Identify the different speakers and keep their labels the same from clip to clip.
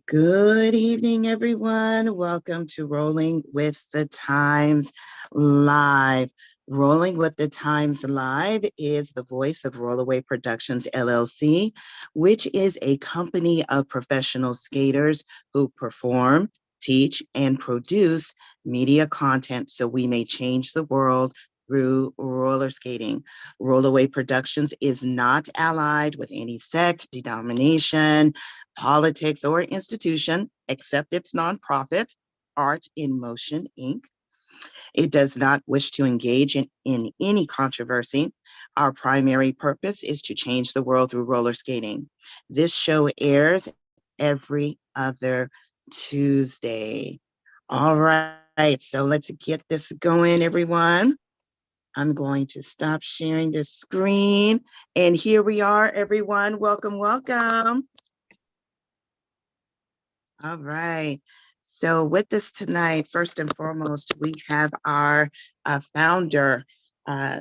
Speaker 1: Good evening, everyone. Welcome to Rolling with the Times Live. Rolling with the Times Live is the voice of Rolloway Productions LLC, which is a company of professional skaters who perform, teach, and produce media content so we may change the world through roller skating. Rolloway Productions is not allied with any sect, denomination, politics, or institution, except its nonprofit, Art in Motion, Inc. It does not wish to engage in any controversy. Our primary purpose is to change the world through roller skating. This show airs every other Tuesday. All right, so let's get this going, everyone. I'm going to stop sharing this screen. And here we are, everyone. Welcome, welcome. All right. So with us tonight, first and foremost, we have our founder, uh,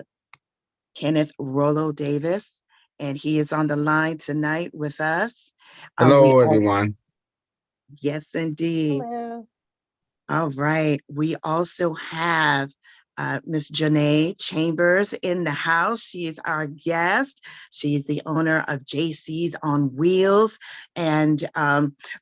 Speaker 1: Kenneth Rollo Davis, and he is on the line tonight with us. We
Speaker 2: Hello,
Speaker 1: all,
Speaker 2: everyone.
Speaker 1: yes, indeed.
Speaker 3: Hello.
Speaker 1: All right. We also have Miss Janae Chambers in the house. She is our guest. She's the owner of JC's on Wheels, and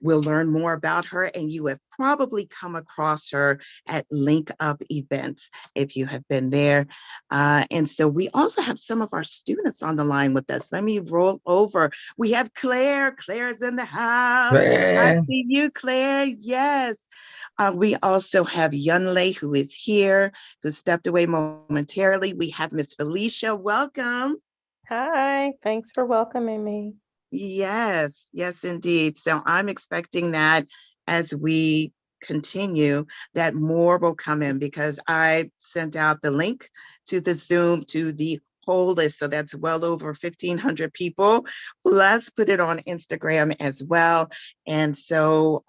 Speaker 1: we'll learn more about her. And you have probably come across her at Link Up events if you have been there. And so we also have some of our students on the line with us. Let me roll over. We have Claire. Claire's in the house. I
Speaker 2: Hey.
Speaker 1: see you, Claire. Yes. We also have Yunlei, who is here, who stepped away momentarily. We have Miss Felicia. Welcome.
Speaker 3: Hi. Thanks for welcoming me.
Speaker 1: Yes, yes, indeed. So I'm expecting that as we continue, that more will come in because I sent out the link to the Zoom to the whole list. So that's well over 1,500 people. Let's put it on Instagram as well. And so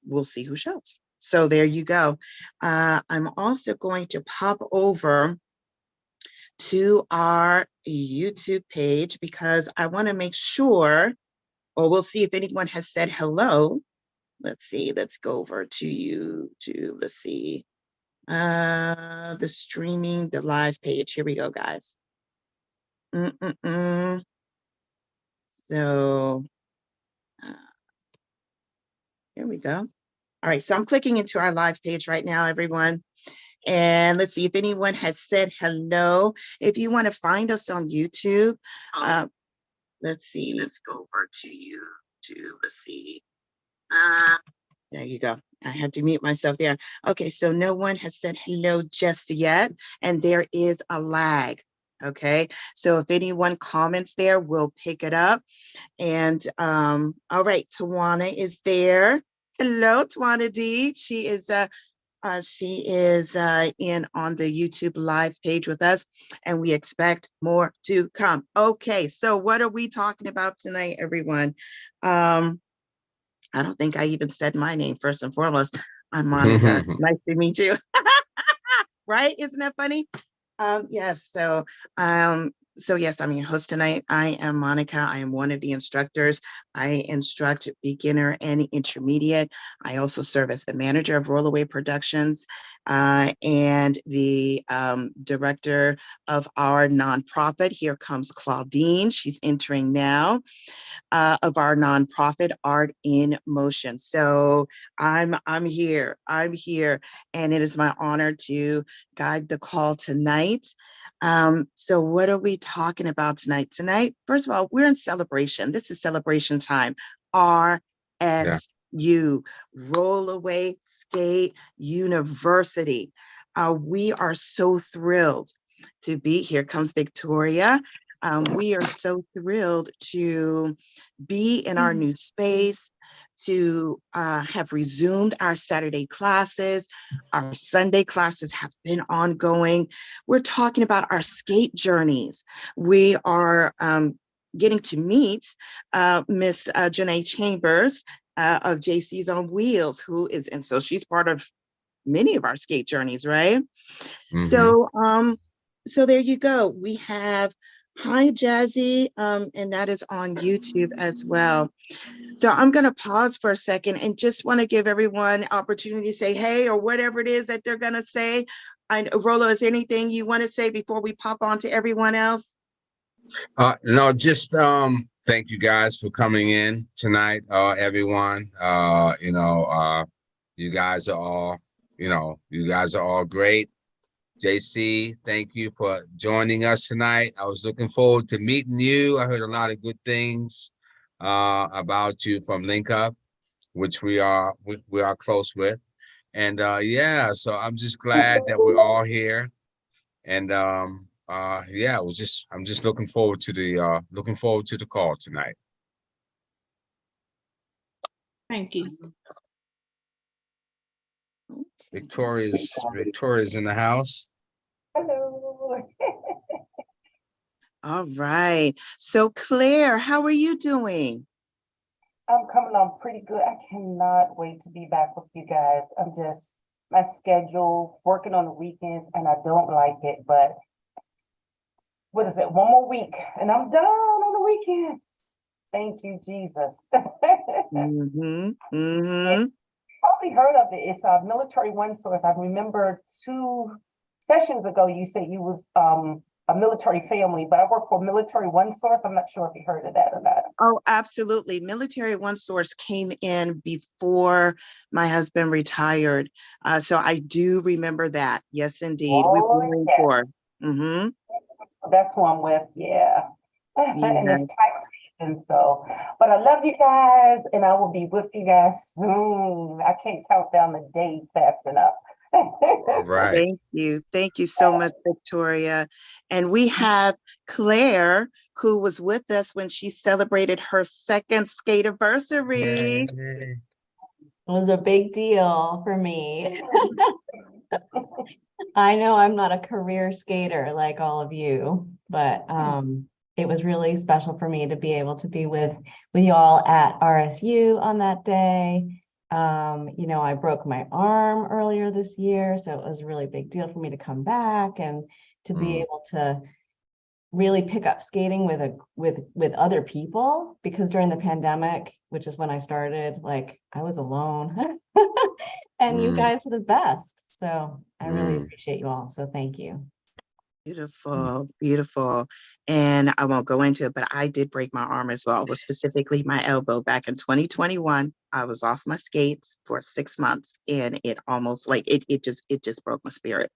Speaker 1: we'll see who shows. So there you go. I'm also going to pop over to our YouTube page because I want to make sure, or we'll see if anyone has said hello. Let's see, let's go over to YouTube. Let's see. The streaming, the live page. Here we go, guys. So here we go. All right, so I'm clicking into our live page right now, everyone. And let's see if anyone has said hello. If you want to find us on YouTube, let's see. Let's go over to YouTube. Let's see. There you go. I had to mute myself there. Okay, so no one has said hello just yet, and there is a lag. Okay, so if anyone comments there, we'll pick it up. And all right, Tawana is there. Hello, Tawana D. She is in on the YouTube live page with us, and we expect more to come. Okay, so what are we talking about tonight, everyone? I don't think I even said my name first and foremost. I'm Monica. Nice to meet you. Right? Isn't that funny? Yes. So yes, I'm your host tonight. I am Monica. I am one of the instructors. I instruct beginner and intermediate. I also serve as the manager of Rolloway Productions and the director of our nonprofit. Here comes Claudine. She's entering now. Of our nonprofit, Art in Motion. So I'm here, and it is my honor to guide the call tonight. So what are we talking about tonight? Tonight, first of all, we're in celebration. This is celebration time. RSU, Rolloway Skate University. We are so thrilled to be here. Comes Victoria. We are so thrilled to be in our new space, to have resumed our Saturday classes. Our Sunday classes have been ongoing. We're talking about our skate journeys. We are getting to meet Miss Janae Chambers of JC's on Wheels, who is, and so she's part of many of our skate journeys, right? So, so there you go. We have Hi, Jazzy. And that is on YouTube as well. So I'm going to pause for a second and just want to give everyone opportunity to say hey or whatever it is that they're going to say. Rollo, is there anything you want to say before we pop on to everyone else?
Speaker 2: No, just thank you guys for coming in tonight, everyone. You guys are all, you guys are all great. JC, thank you for joining us tonight. I was looking forward to meeting you. I heard a lot of good things about you from Link Up, which we are close with. And yeah, so I'm just glad that we're all here. And yeah, I'm just looking forward to the call tonight.
Speaker 4: Thank you.
Speaker 2: Victoria's in the house.
Speaker 4: Hello.
Speaker 1: All right. So Claire, how are you doing?
Speaker 4: I'm coming on pretty good. I cannot wait to be back with you guys. I'm just, my schedule, working on the weekends, and I don't like it, but what is it? One more week, and I'm done on the weekends. Thank you, Jesus. Probably heard of it. It's a Military One Source. I remember 2 sessions ago, you said you was a military family, but I work for Military One Source. I'm not sure if you heard of that or not.
Speaker 1: Oh, absolutely. Military One Source came in before my husband retired. So I do remember that. Yes, indeed. We were for.
Speaker 4: That's who I'm with. Yeah. And
Speaker 1: Yeah.
Speaker 4: it's tax season. So, but I love you guys and I will be with you guys soon. I can't count down the days fast enough.
Speaker 2: All right.
Speaker 1: Thank you. Thank you so much, Victoria. And we have Claire, who was with us when she celebrated her 2nd skate anniversary.
Speaker 5: It was a big deal for me. I know I'm not a career skater like all of you, but it was really special for me to be able to be with y'all at RSU on that day. I broke my arm earlier this year, so it was a really big deal for me to come back and to be able to really pick up skating with other people, because during the pandemic, which is when I started, like I was alone and you guys are the best. So I really appreciate you all. So thank you.
Speaker 1: Beautiful, beautiful. And I won't go into it, but I did break my arm as well. It was specifically my elbow back in 2021. I was off my skates for 6 months and it almost like it just broke my spirit.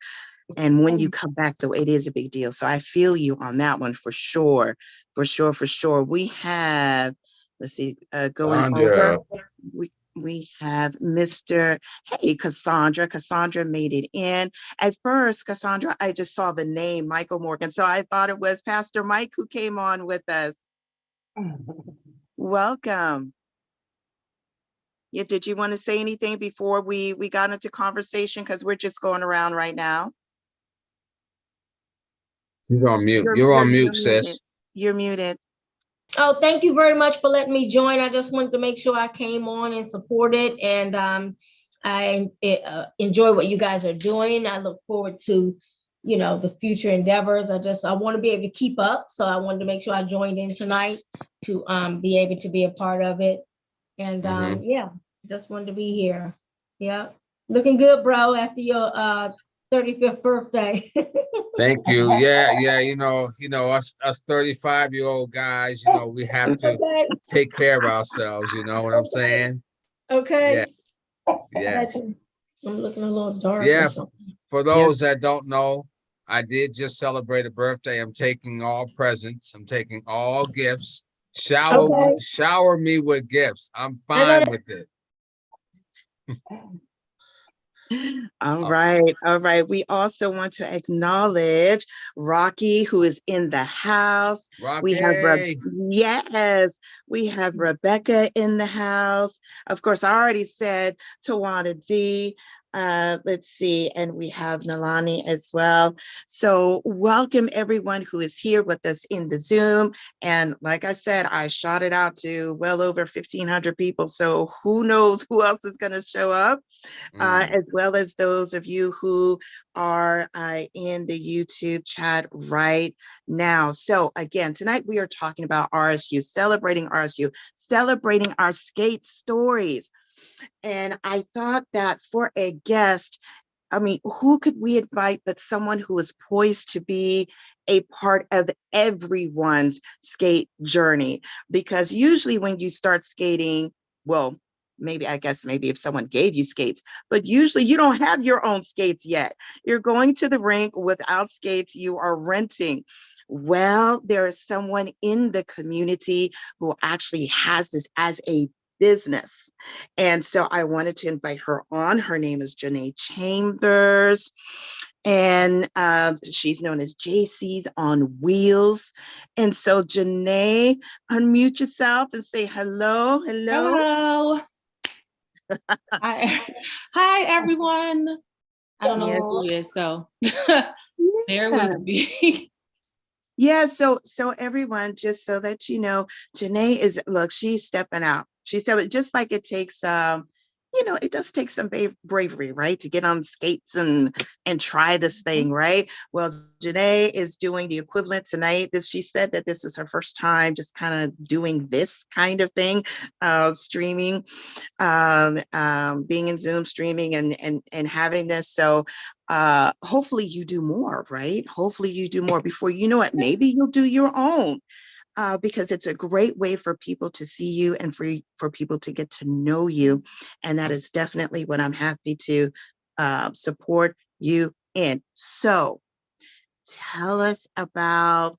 Speaker 1: And when you come back, though, it is a big deal. So I feel you on that one for sure. For sure. We have, let's see, going
Speaker 2: Sandra.
Speaker 1: over. We have Mr. Hey, Cassandra. Cassandra made it in. At first, Cassandra, I just saw the name Michael Morgan. So I thought it was Pastor Mike who came on with us. Welcome. Yeah, did you want to say anything before we got into conversation? Because we're just going around right now.
Speaker 2: You're on mute. You're on mute, sis.
Speaker 1: You're muted.
Speaker 6: Oh, thank you very much for letting me join. I just wanted to make sure I came on and supported, and I enjoy what you guys are doing. I look forward to, the future endeavors. I want to be able to keep up, so I wanted to make sure I joined in tonight to be able to be a part of it. And yeah, just wanted to be here. Yeah, looking good, bro. After your 35th birthday.
Speaker 2: Thank you. Yeah. Us 35-year-old guys, we have to take care of ourselves. You know what I'm saying?
Speaker 6: Okay.
Speaker 2: Yeah. Yes.
Speaker 6: I'm looking a little dark.
Speaker 2: Yeah. For those that don't know, I did just celebrate a birthday. I'm taking all presents. I'm taking all gifts. Shower me with gifts. I'm fine with it.
Speaker 1: All right. We also want to acknowledge Rocky, who is in the house.
Speaker 2: Rocky.
Speaker 1: We have Rebecca in the house. Of course, I already said Tawana D. Let's see, and we have Nalani as well. So welcome everyone who is here with us in the Zoom. And like I said, I shot it out to well over 1,500 people. So who knows who else is going to show up, as well as those of you who are in the YouTube chat right now. So again, tonight we are talking about RSU, celebrating our skate stories. And I thought that for a guest, I mean, who could we invite but someone who is poised to be a part of everyone's skate journey? Because usually when you start skating, well, maybe if someone gave you skates, but usually you don't have your own skates yet. You're going to the rink without skates, you are renting. Well, there is someone in the community who actually has this as a business. And so I wanted to invite her on. Her name is Janae Chambers, and she's known as JC's on Wheels. And so Janae, unmute yourself and say hello.
Speaker 7: Hello. Hi, everyone. I don't know who it is, so bear with me.
Speaker 1: Yeah, so everyone, just so that you know, Janae is, look, she's stepping out. She's stepping, just like it takes, it does take some bravery, right, to get on skates and try this thing, right? Well, Janae is doing the equivalent tonight. She said that this is her first time just kind of doing this kind of thing, streaming, being in Zoom, streaming, and having this. So hopefully you do more, right? Hopefully you do more. Before you know it, maybe you'll do your own. Because it's a great way for people to see you and for people to get to know you. And that is definitely what I'm happy to support you in. So tell us about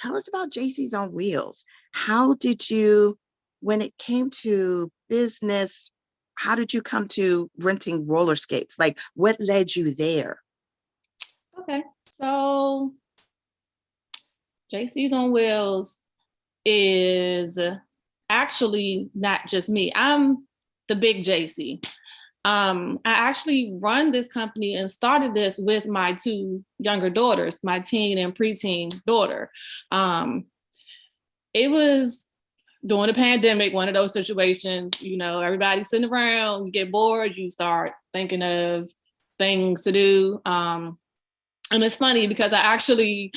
Speaker 1: JC's on Wheels. How did you, when it came to business, how did you come to renting roller skates? Like, what led you there?
Speaker 7: Okay, so JC's on Wheels is actually not just me. I'm the big JC. I actually run this company and started this with my two younger daughters, my teen and preteen daughter. It was during the pandemic, one of those situations, everybody's sitting around, you get bored, you start thinking of things to do. And it's funny because I actually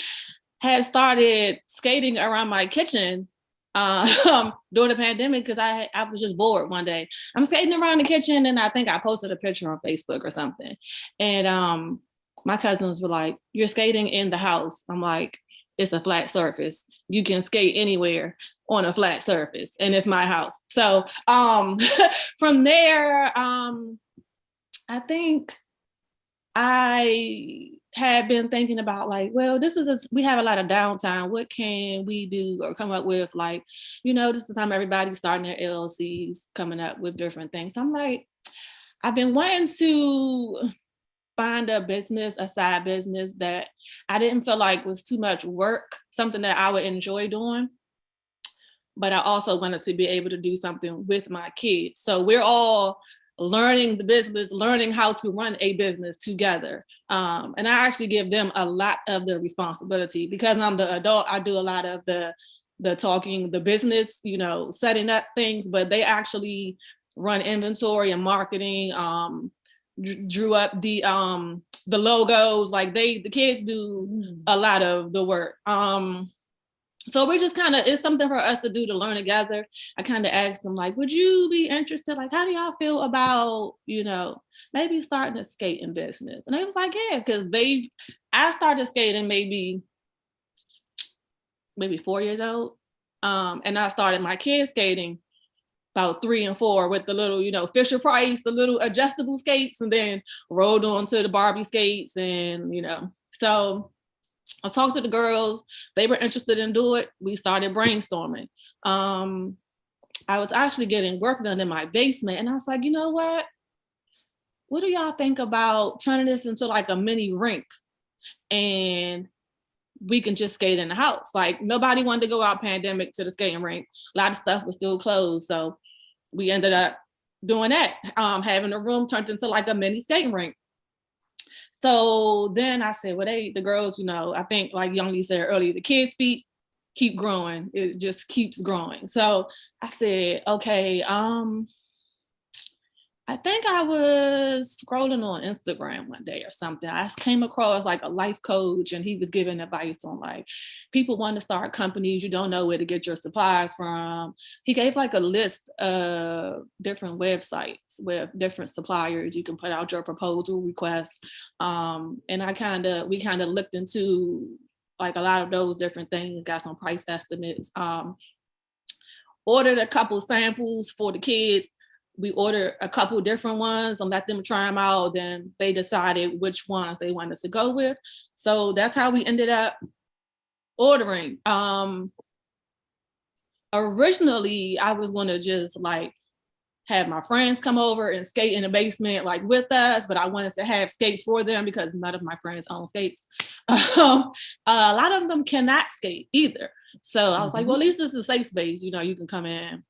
Speaker 7: had started skating around my kitchen during the pandemic because I was just bored one day. I'm skating around the kitchen and I think I posted a picture on Facebook or something. And my cousins were like, "You're skating in the house." I'm like, "It's a flat surface. You can skate anywhere on a flat surface and it's my house." So from there, I think I had been thinking about well, we have a lot of downtime. What can we do or come up with? This is the time everybody's starting their LLCs, coming up with different things. So I'm like, I've been wanting to find a side business that I didn't feel like was too much work, something that I would enjoy doing. But I also wanted to be able to do something with my kids. So we're all learning the business, learning how to run a business together. And I actually give them a lot of the responsibility because I'm the adult. I do a lot of the talking, the business, setting up things, but they actually run inventory and marketing, drew up the logos. The kids do a lot of the work. So we just it's something for us to do, to learn together. I kind of asked them, would you be interested? How do y'all feel about, maybe starting a skating business? And they was like, yeah, because I started skating maybe 4 years old. And I started my kids skating about 3 and 4 with the little, Fisher Price, the little adjustable skates, and then rolled on to the Barbie skates. And, so I talked to the girls. They were interested in doing it. We started brainstorming. I was actually getting work done in my basement. And I was like, you know what? What do y'all think about turning this into a mini rink? And we can just skate in the house. Nobody wanted to go out pandemic to the skating rink. A lot of stuff was still closed. So we ended up doing that, having a room turned into like a mini skating rink. So then I said, well, the girls, you know, I think like Young Lee said earlier, the kids' feet keep growing. It just keeps growing. So I said, okay, I think I was scrolling on Instagram one day or something. I came across like a life coach, and he was giving advice on like people want to start companies, you don't know where to get your supplies from. He gave like a list of different websites with different suppliers. You can put out your proposal requests. And we kind of looked into like a lot of those different things, got some price estimates, ordered a couple samples for the kids. We ordered a couple different ones and let them try them out. Then they decided which ones they wanted to go with. So that's how we ended up ordering. Originally, I was going to just like have my friends come over and skate in the basement like with us, but I wanted to have skates for them because none of my friends own skates. A lot of them cannot skate either. So I was like, well, at least this is a safe space. You know, you can come in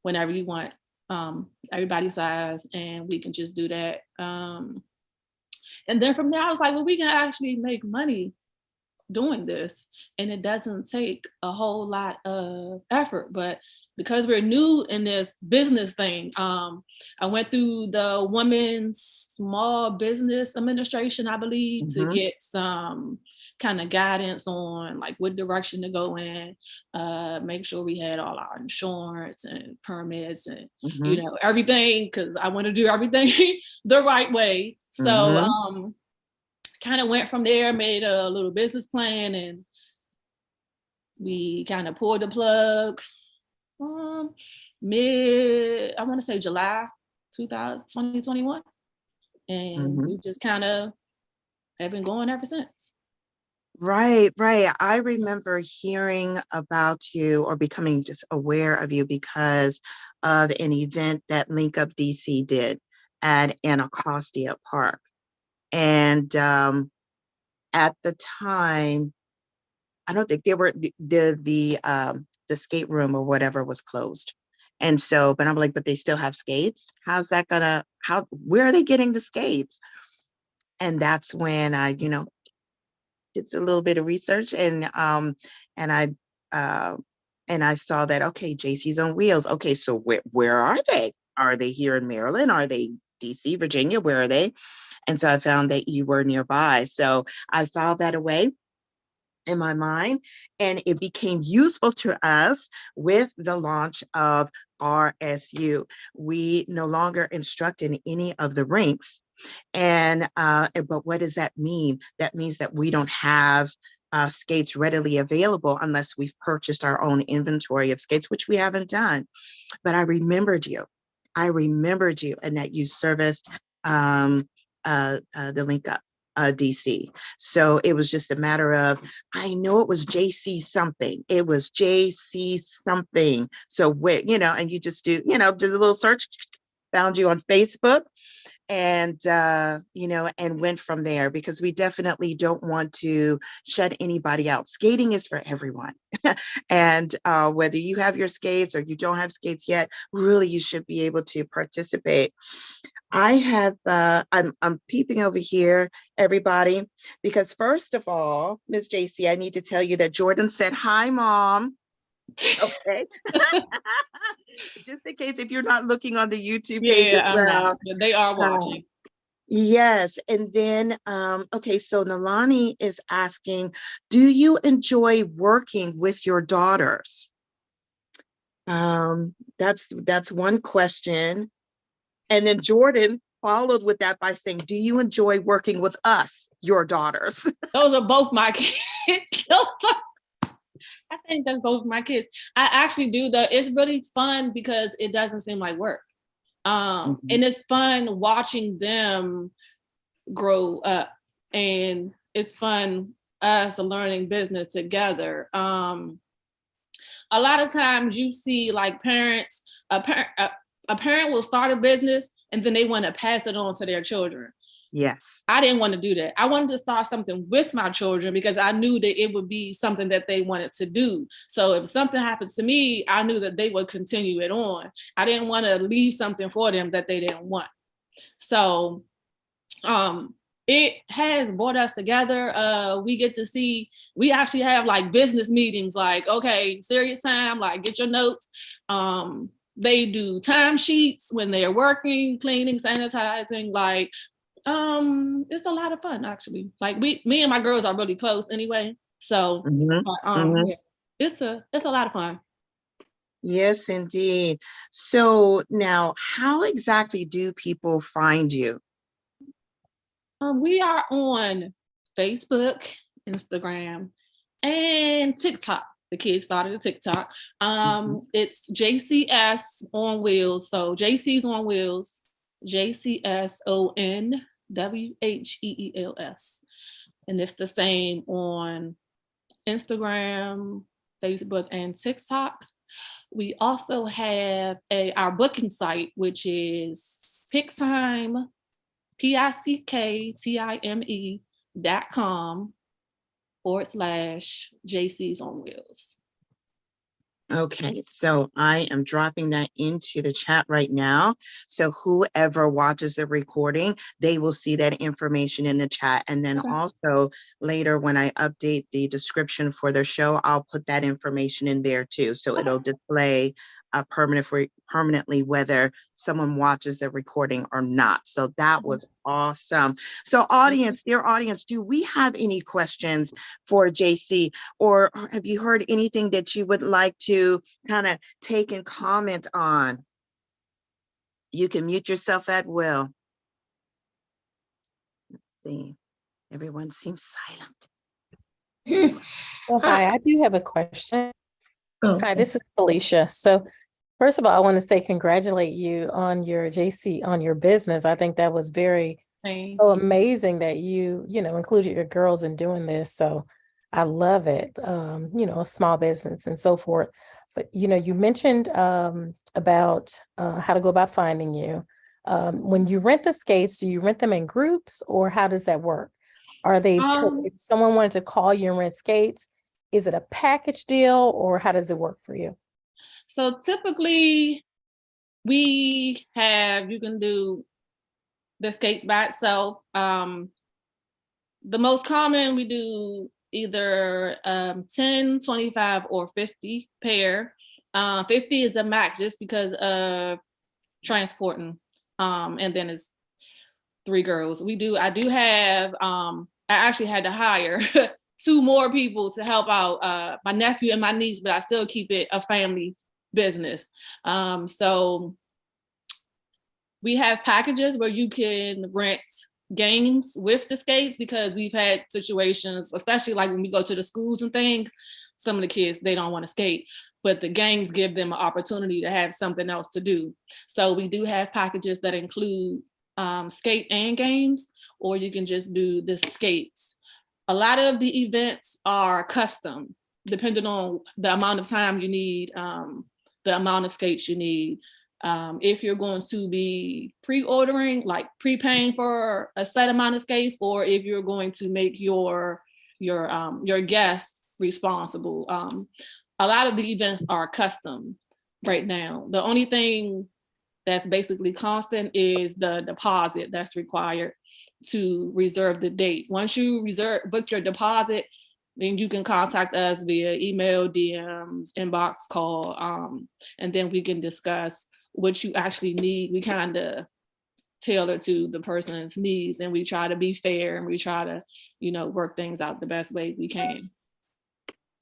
Speaker 7: whenever you want. Everybody's size, and we can just do that. And then from there, I was like, well, we can actually make money doing this, and it doesn't take a whole lot of effort. But because we're new in this business thing, I went through the Women's Small Business Administration, I believe, to get some kind of guidance on like what direction to go in, make sure we had all our insurance and permits and you know, everything, because I want to do everything the right way. So kind of went from there, made a little business plan, and we kind of pulled the plug I want to say July 2021. And we just kind of have been going ever since.
Speaker 1: Right. I remember hearing about you or becoming just aware of you because of an event that Link Up DC did at Anacostia Park. And at the time, I don't think they were the skate room or whatever was closed. And so, but I'm like, but they still have skates. How's that gonna, where are they getting the skates? And that's when I, you know, did a little bit of research and I saw that, okay, JC's on Wheels. Okay, so where are they? Are they here in Maryland? Are they DC, Virginia? Where are they? And so I found that you were nearby. So I filed that away in my mind, and it became useful to us with the launch of RSU. We no longer instruct in any of the rinks. And but what does that mean? That means that we don't have skates readily available unless we've purchased our own inventory of skates, which we haven't done. But I remembered you, and that you serviced the Link Up DC. So it was just a matter of, I know it was JC something. It was JC something. So where, you know, and you just do, you know, just a little search, found you on Facebook, and you know, and went from there, because we definitely don't want to shut anybody out. Skating is for everyone. And whether you have your skates or you don't have skates yet, really you should be able to participate. I have I'm peeping over here, everybody, because first of all, Ms. JC, I need to tell you that Jordan said, hi, Mom. Okay. Just in case if you're not looking on the YouTube page as well.
Speaker 7: But they are watching.
Speaker 1: Yes. And then, okay, so Nalani is asking, do you enjoy working with your daughters? That's one question. And then Jordan followed with that by saying, do you enjoy working with us, your daughters?
Speaker 7: Those are both my kids. I think that's both my kids. I actually do it's really fun because it doesn't seem like work. And it's fun watching them grow up, and it's fun us learning business together. A lot of times you see like parents, a parent will start a business and then they want to pass it on to their children.
Speaker 1: Yes.
Speaker 7: I didn't want to do that. I wanted to start something with my children because I knew that it would be something that they wanted to do. So if something happened to me, I knew that they would continue it on. I didn't want to leave something for them that they didn't want. So it has brought us together. We get to see, we actually have like business meetings, like, okay, serious time, like get your notes. They do time sheets when they're working, cleaning, sanitizing, like, it's a lot of fun actually. Like me and my girls are really close anyway. So, yeah, it's a lot of fun.
Speaker 1: Yes, indeed. So now, how exactly do people find you?
Speaker 7: We are on Facebook, Instagram, and TikTok. The kids started a TikTok. It's JCS on Wheels. So JC's on Wheels, JCSONWHEELS. And it's the same on Instagram, Facebook, and TikTok. We also have our booking site, which is PickTime, PICKTIME.com/JC's on Wheels.
Speaker 1: Okay, so I am dropping that into the chat right now. So whoever watches the recording, they will see that information in the chat. And then also later when I update the description for the show, I'll put that information in there too. So it'll display permanently whether someone watches the recording or not. So that was awesome. So audience, dear audience, do we have any questions for JC, or have you heard anything that you would like to kind of take and comment on? You can mute yourself at will. Let's see. Everyone seems silent.
Speaker 3: Well, hi, I do have a question.
Speaker 6: Oh,
Speaker 3: Hi, this is Felicia. So first of all, I want to say congratulate you on your JC, on your business. I think that was very amazing that you included your girls in doing this. So I love it. A small business and so forth. But you mentioned about how to go about finding you. When you rent the skates, do you rent them in groups, or how does that work? Are they, if someone wanted to call you and rent skates, is it a package deal, or how does it work for you?
Speaker 7: So typically you can do the skates by itself. The most common, we do either 10, 25, or 50 pair. 50 is the max just because of transporting. And then it's 3 girls. I do have, I actually had to hire 2 more people to help out, my nephew and my niece, but I still keep it a family business. So we have packages where you can rent games with the skates, because we've had situations, especially like when we go to the schools and things, some of the kids, they don't want to skate, but the games give them an opportunity to have something else to do. So we do have packages that include skate and games, or you can just do the skates. A lot of the events are custom, depending on the amount of time you need, the amount of skates you need. If you're going to be pre-ordering, like prepaying for a set amount of skates, or if you're going to make your guests responsible. A lot of the events are custom right now. The only thing that's basically constant is the deposit that's required to reserve the date. Once you book your deposit, then you can contact us via email, DMs, inbox, call, and then we can discuss what you actually need. We kind of tailor to the person's needs, and we try to be fair, and we try to, work things out the best way we can.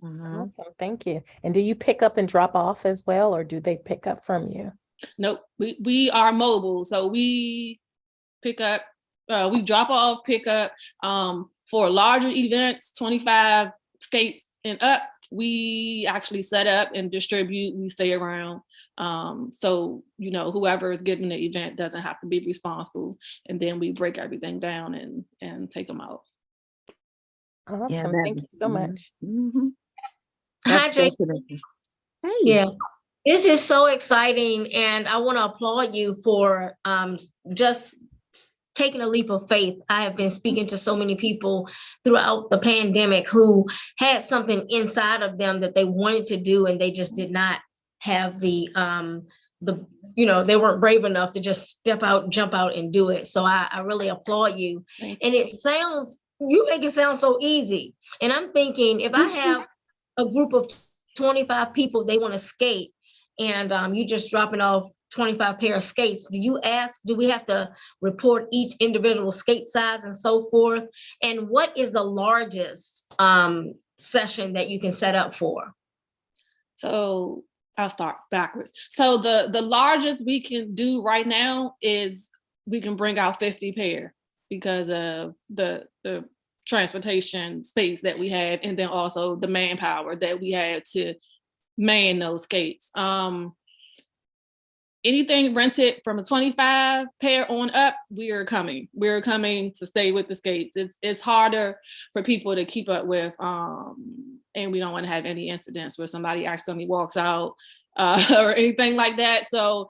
Speaker 3: Awesome, thank you. And do you pick up and drop off as well, or do they pick up from you?
Speaker 7: Nope, we are mobile, so we pick up, we drop off, pick up. For larger events, 25 skates and up, we actually set up and distribute. We stay around. So, whoever is giving the event doesn't have to be responsible. And then we break everything down and take them out.
Speaker 3: Awesome. Thank you so much.
Speaker 6: Hi, Jay.
Speaker 1: Hey.
Speaker 6: Yeah, this is so exciting, and I want to applaud you for just taking a leap of faith. I have been speaking to so many people throughout the pandemic who had something inside of them that they wanted to do, and they just did not have they weren't brave enough to just step out, jump out and do it. So I really applaud you. And you make it sound so easy. And I'm thinking, if I have a group of 25 people, they want to skate, and you just dropping off 25 pair of skates, do we have to report each individual skate size and so forth? And what is the largest session that you can set up for?
Speaker 7: So I'll start backwards. So the largest we can do right now is we can bring out 50 pair because of the transportation space that we had, and then also the manpower that we had to man those skates. Anything rented from a 25 pair on up, we're coming to stay with the skates. It's harder for people to keep up with, and we don't want to have any incidents where somebody accidentally walks out or anything like that. So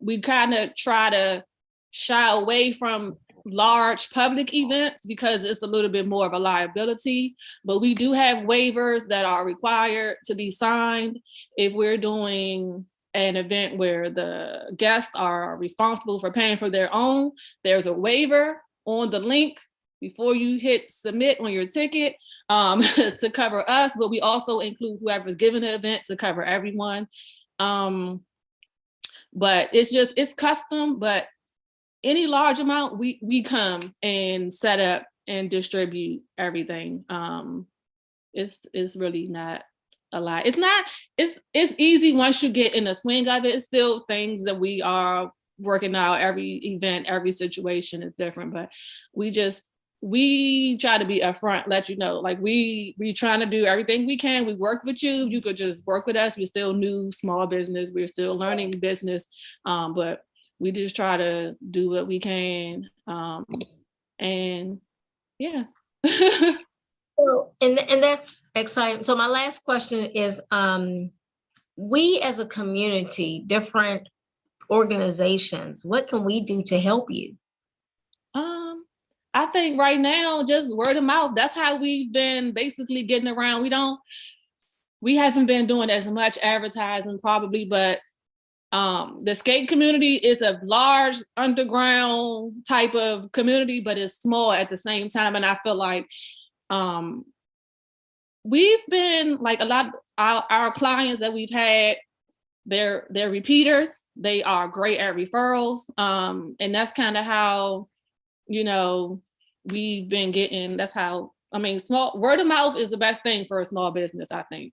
Speaker 7: we kind of try to shy away from large public events because it's a little bit more of a liability, but we do have waivers that are required to be signed if we're doing an event where the guests are responsible for paying for their own. There's a waiver on the link before you hit submit on your ticket to cover us, but we also include whoever's giving the event to cover everyone. But it's custom, but any large amount, we come and set up and distribute everything. It's really not a lot. It's easy once you get in the swing of it. It's still things that we are working out. Every event, every situation is different, but we try to be upfront, let you know, like we trying to do everything we can. We work with you. You could just work with us. We're still new, small business. We're still learning business, but we just try to do what we can. And yeah.
Speaker 6: So, and that's exciting. So my last question is, we as a community, different organizations, what can we do to help you?
Speaker 7: I think right now, just word of mouth. That's how we've been basically getting around. We haven't been doing as much advertising probably, but the skate community is a large underground type of community, but it's small at the same time. And I feel like we've been like a lot of our clients that we've had, they're repeaters. They are great at referrals. And that's kind of how, we've been getting, small word of mouth is the best thing for a small business, I think.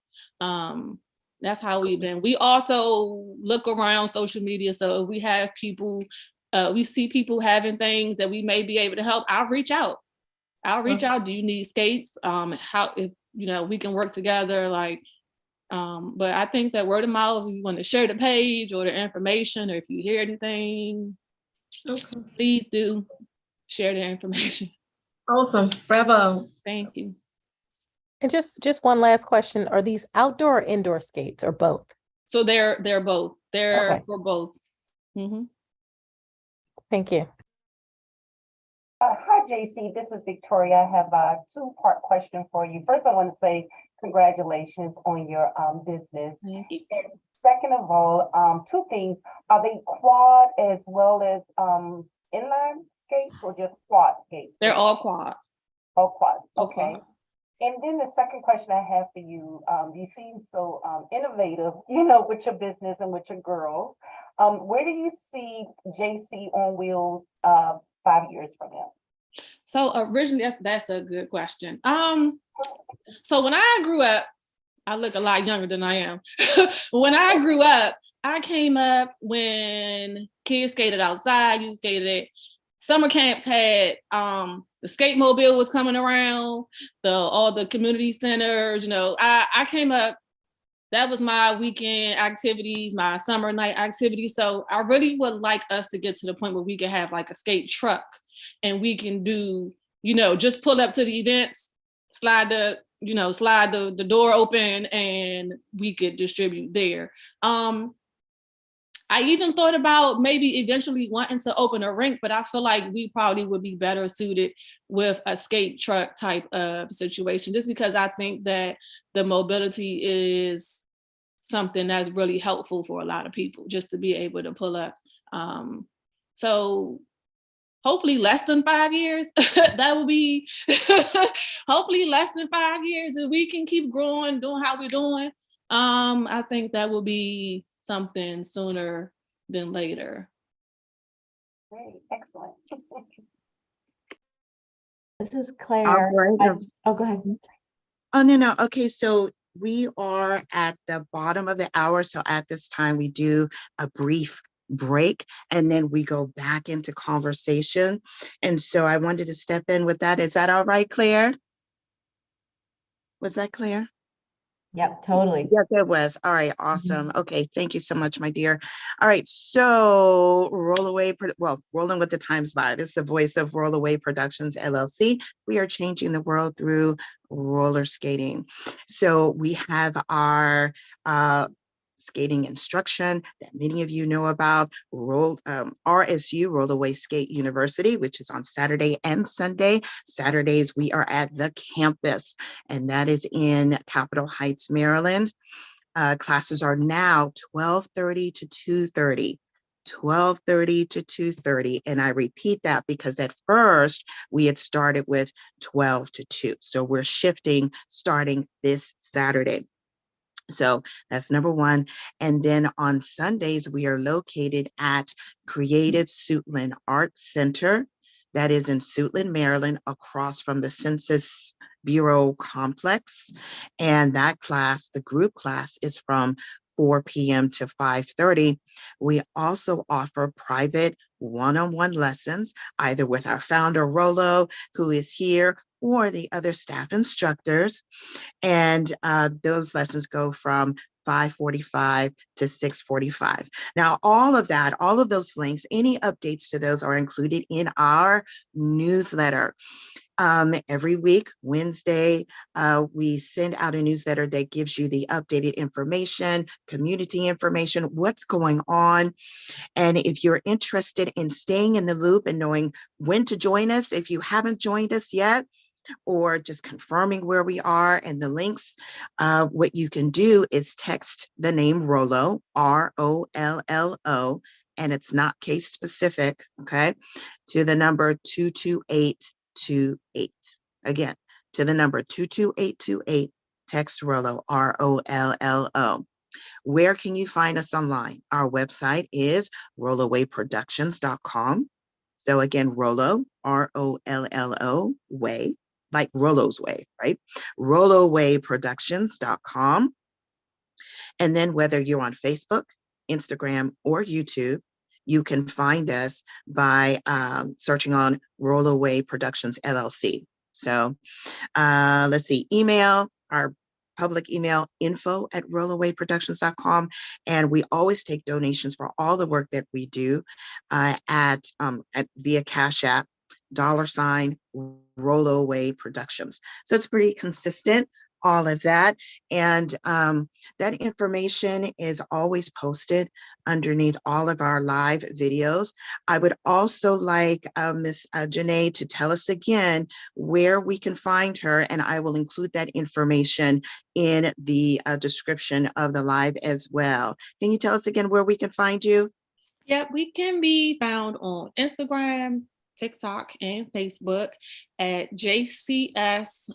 Speaker 7: That's how we've been. We also look around social media. So if we have people, we see people having things that we may be able to help, I'll reach out. Do you need skates? How, if we can work together, but I think that word of mouth, if you want to share the page or the information, or if you hear anything, please do share the information.
Speaker 6: Awesome. Bravo.
Speaker 7: Thank you.
Speaker 3: And just one last question. Are these outdoor or indoor skates or both?
Speaker 7: So they're both. They're for both. Mm-hmm.
Speaker 3: Thank you.
Speaker 4: Hi, JC. This is Victoria. I have a two-part question for you. First, I want to say congratulations on your business.
Speaker 7: Thank you.
Speaker 4: And second of all, two things. Are they quad as well as inline skates or just quad skates?
Speaker 7: They're all quad.
Speaker 4: All quads.
Speaker 7: All
Speaker 4: Okay.
Speaker 7: quad.
Speaker 4: And then the second question I have for you, you seem so innovative, with your business and with your girls. Where do you see JC on Wheels 5 years from now?
Speaker 7: So originally, that's a good question. So when I grew up, I look a lot younger than I am. When I grew up, I came up when kids skated outside. You skated. Summer camps had the skate mobile was coming around, all the community centers. I came up. That was my weekend activities, my summer night activities. So I really would like us to get to the point where we can have like a skate truck, and we can do, just pull up to the events, slide the door open, and we could distribute there. I even thought about maybe eventually wanting to open a rink, but I feel like we probably would be better suited with a skate truck type of situation, just because I think that the mobility is something that's really helpful for a lot of people, just to be able to pull up. So hopefully less than 5 years, that will be, hopefully less than 5 years, if we can keep growing, doing how we're doing. I think that will be something sooner than later.
Speaker 4: Great, excellent.
Speaker 5: This is Claire.
Speaker 1: Right.
Speaker 5: Oh, go ahead.
Speaker 1: Oh, no. Okay, so we are at the bottom of the hour. So at this time, we do a brief break and then we go back into conversation. And so I wanted to step in with that. Is that all right, Claire? Was that clear?
Speaker 5: Yep, totally.
Speaker 1: Yes, it was. All right, awesome. Okay, thank you so much, my dear. All right, so Rolling with the Times Live. It's the voice of Rolloway Productions LLC. We are changing the world through roller skating. So we have our skating instruction that many of you know about, RSU, Rolloway Skate University, which is on Saturday and Sunday. Saturdays, we are at the campus, and that is in Capitol Heights, Maryland. Classes are now 12:30 to 2:30. 12:30 to 2:30. And I repeat that because at first we had started with 12 to 2. So we're shifting starting this Saturday. So that's number one. And then on Sundays, we are located at Creative Suitland Arts Center. That is in Suitland, Maryland, across from the Census Bureau complex. And that class, the group class, is from 4 p.m. to 5:30. We also offer private one-on-one lessons, either with our founder, Rollo, who is here, or the other staff instructors. And those lessons go from 5:45 to 6:45. Now, all of those links, any updates to those are included in our newsletter. Every week, Wednesday, we send out a newsletter that gives you the updated information, community information, what's going on. And if you're interested in staying in the loop and knowing when to join us, if you haven't joined us yet, or just confirming where we are and the links, what you can do is text the name Rollo, ROLLO, and it's not case specific, okay, to the number 22828. Again, to the number 22828, text Rollo, ROLLO. Where can you find us online? Our website is rollowayproductions.com. So again, Rollo, ROLLO, way, like Rollo's way, right? rollowayproductions.com. And then whether you're on Facebook, Instagram, or YouTube, you can find us by searching on Rolloway Productions LLC. So let's see, email, our public email, info@rollowayproductions.com. And we always take donations for all the work that we do via CashApp, $ Rolloway Productions. So it's pretty consistent, all of that. And that information is always posted underneath all of our live videos. I would also like Ms. Janae to tell us again where we can find her, and I will include that information in the description of the live as well. Can you tell us again where we can find you?
Speaker 7: Yeah, we can be found on Instagram, TikTok, and Facebook at JCSONWHEELS.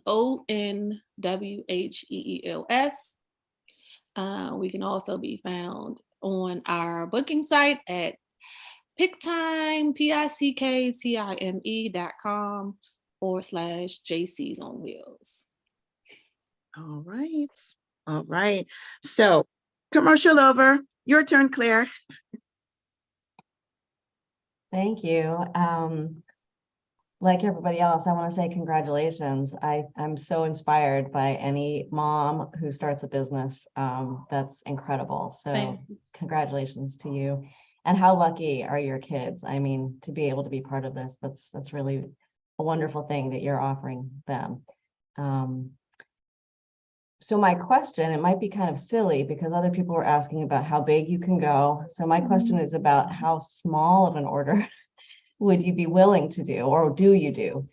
Speaker 7: We can also be found on our booking site at PickTime, PICKTIME.com/JCs on Wheels.
Speaker 1: All right. All right. So commercial over. Your turn, Claire.
Speaker 5: Thank you. Like everybody else, I want to say congratulations. I'm so inspired by any mom who starts a business. That's incredible. So congratulations to you. And how lucky are your kids? I mean, to be able to be part of this, that's really a wonderful thing that you're offering them. So So my question, it might be kind of silly because other people were asking about how big you can go. So my question is about how small of an order would you be willing to do, or do you do?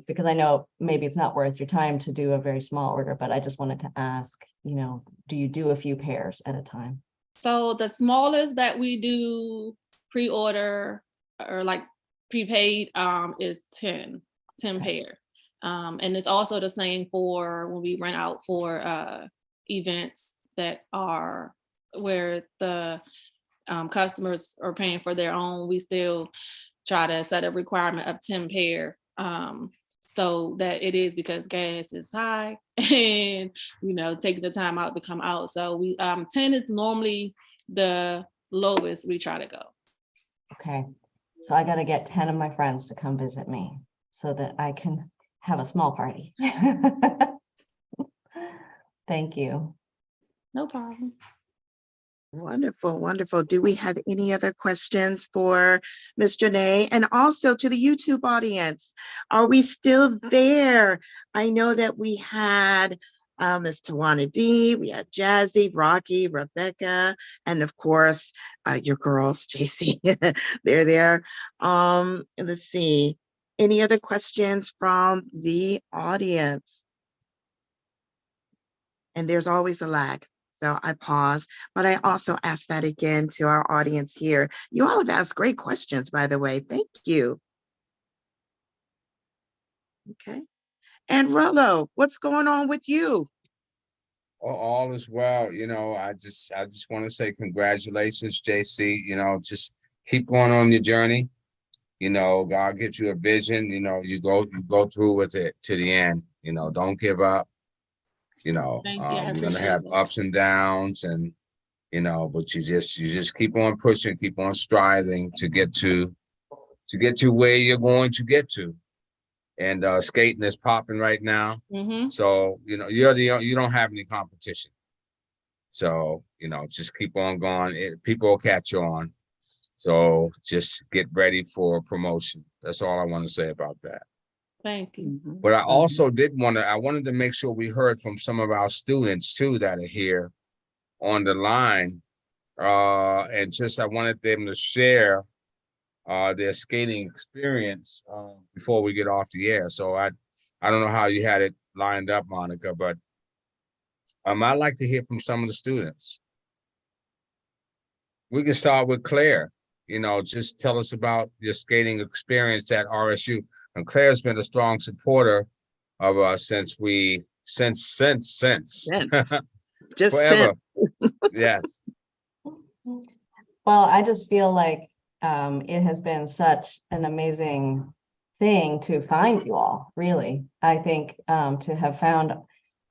Speaker 5: Because I know maybe it's not worth your time to do a very small order, but I just wanted to ask, you know, do you do a few pairs at a time?
Speaker 7: So the smallest that we do pre-order or like prepaid is 10 pair. And it's also the same for when we rent out for events that are where the customers are paying for their own. We still try to set a requirement of 10 pair, so that it is, because gas is high and, you know, taking the time out to come out. So we 10 is normally the lowest we try to go.
Speaker 5: Okay, so I got to get 10 of my friends to come visit me so that I can have a small party. Thank you.
Speaker 7: No problem.
Speaker 1: Wonderful, wonderful. Do we have any other questions for Ms. Janae? And also to the YouTube audience, are we still there? I know that we had Ms. Tawana D, we had Jazzy, Rocky, Rebecca, and of course, your girls, JC, they're there. Let's see, any other questions from the audience? And there's always a lag. So I pause, but I also ask that again to our audience here. You all have asked great questions, by the way. Thank you. Okay. And Rollo, what's going on with you?
Speaker 2: All is well. You know, I just want to say congratulations, JC. You know, just keep going on your journey. You know, God gives you a vision. You know, you go through with it to the end. You know, don't give up. You know,
Speaker 7: Thank you. I
Speaker 2: you're gonna
Speaker 7: appreciate
Speaker 2: have
Speaker 7: it.
Speaker 2: ups and downs, and you know, but you just keep on pushing, keep on striving to get to where you're going to get to. And skating is popping right now. So you know, you don't have any competition. So you know, just keep on going. People will catch on. So just get ready for promotion. That's all I want to say about that.
Speaker 7: Thank you.
Speaker 2: But I also I wanted to make sure we heard from some of our students too that are here on the line. And just I wanted them to share their skating experience before we get off the air. So I don't know how you had it lined up, Monica, but I'd like to hear from some of the students. We can start with Claire. You know, just tell us about your skating experience at RSU. And Claire's been a strong supporter of us since
Speaker 1: Just
Speaker 2: forever. Yes.
Speaker 5: Well, I just feel like it has been such an amazing thing to find you all, really. I think to have found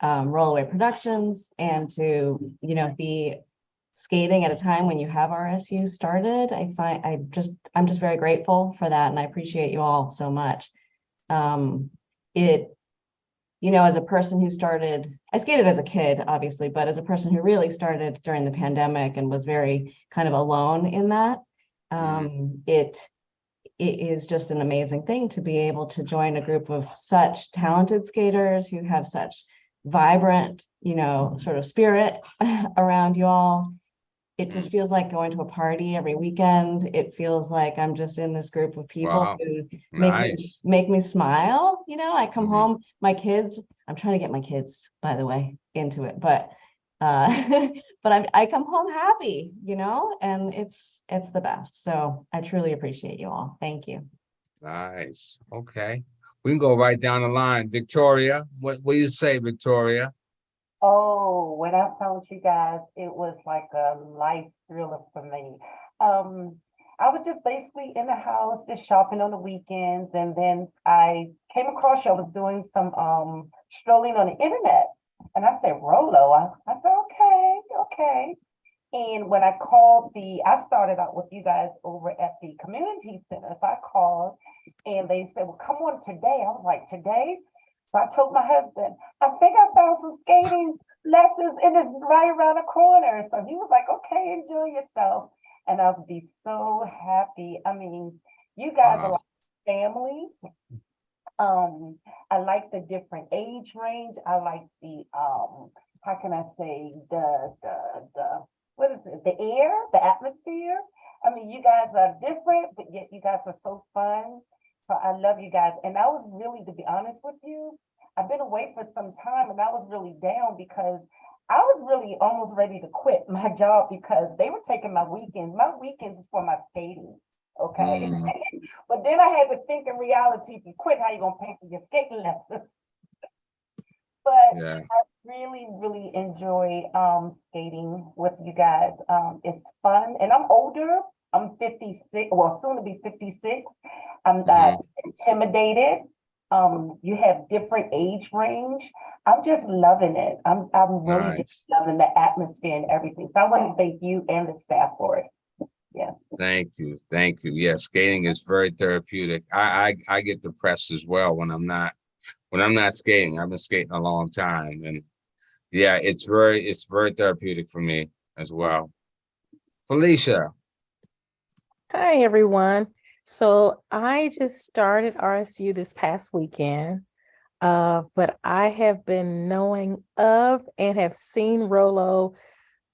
Speaker 5: Rolloway Productions and to, you know, be skating at a time when you have RSU started, I'm just very grateful for that, and I appreciate you all so much. You know, as a person who started, I skated as a kid, obviously, but as a person who really started during the pandemic and was very kind of alone in that, it is just an amazing thing to be able to join a group of such talented skaters who have such vibrant, you know, sort of spirit around you all. It just feels like going to a party every weekend. It feels like I'm just in this group of people who make me smile. You know, I come home, my kids, I'm trying to get my kids, by the way, into it, but I come home happy, you know, and it's the best. So I truly appreciate you all. Thank you.
Speaker 2: Nice. Okay. We can go right down the line. Victoria, what do you say, Victoria?
Speaker 4: Oh, when I found you guys, it was like a life thriller for me. I was just basically in the house, just shopping on the weekends, and then I came across you. I was doing some strolling on the internet, and I said, Rollo. I said, okay. And when I called I started out with you guys over at the community center. So I called and they said, well, come on today. I was like, today? So I told my husband, I think I found some skating lessons and it's right around the corner. So he was like, okay, enjoy yourself. And I'll be so happy. I mean, you guys are like family. I like the different age range. I like the how can I say, what is it, the air, the atmosphere. I mean, you guys are different, but yet you guys are so fun. So I love you guys. And I was really, to be honest with you, I've been away for some time and I was really down because I was really almost ready to quit my job because they were taking my weekends. My weekends is for my skating. Okay. But then I had to think in reality, if you quit, how you gonna pay for your skating lessons? But
Speaker 2: Yeah.
Speaker 4: I really, really enjoy skating with you guys. It's fun, and I'm older. I'm 56, well, soon to be 56. I'm not intimidated. You have different age range. I'm just loving it. I'm really just loving the atmosphere and everything. So I want to thank you and the staff for it. Yes.
Speaker 2: Thank you. Thank you. Yeah, skating is very therapeutic. I get depressed as well when I'm not skating. I've been skating a long time, and yeah, it's very therapeutic for me as well. Felicia.
Speaker 3: Hi, everyone. So I just started RSU this past weekend, but I have been knowing of and have seen Rollo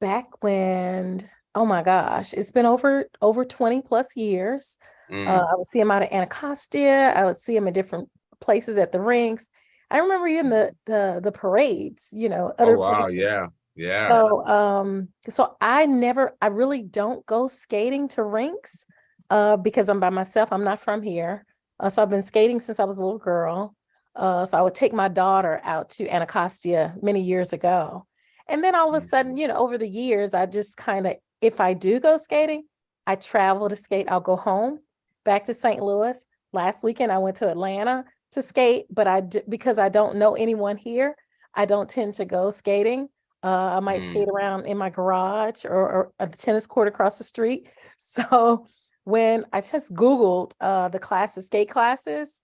Speaker 3: back when, oh my gosh, it's been over 20 plus years. I would see him out at Anacostia. I would see him in different places at the rinks. I remember you in the parades, other places.
Speaker 2: Yeah. Yeah.
Speaker 3: So I really don't go skating to rinks because I'm by myself. I'm not from here. So I've been skating since I was a little girl. So I would take my daughter out to Anacostia many years ago. And then all of a sudden, over the years, I just if I do go skating, I travel to skate. I'll go home back to St. Louis. Last weekend, I went to Atlanta to skate, but because I don't know anyone here, I don't tend to go skating. I might skate around in my garage or at the tennis court across the street. So when I just Googled the skate classes,